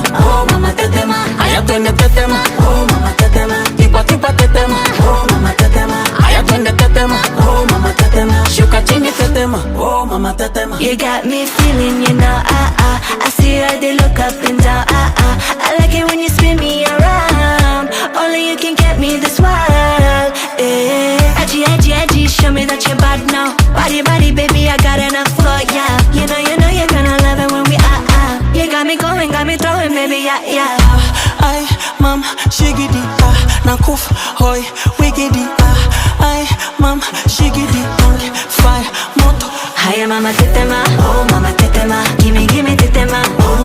tetema, oh mama tetema. Aya twende tetema, oh mama tetema. Tipa tipa tetema, oh mama tetema. Aya twende tetema, oh mama tetema. Shuka chini tetema, oh mama tetema. You got me feeling, you know, I see how they look up and down, I like it when you spin me around. Only you can get me this wild, eh. Edgy, edgy, edgy, show me that you're bad now. Body, body, baby, I got enough for ya. You know, you're gonna love it when we You got me going, got me throwing, baby, yeah. Ay, mam, shigidi, nakuf, hoy, wigidi, ay, mam, shigidi, fire, moto. Hiya, mama, tetema, oh,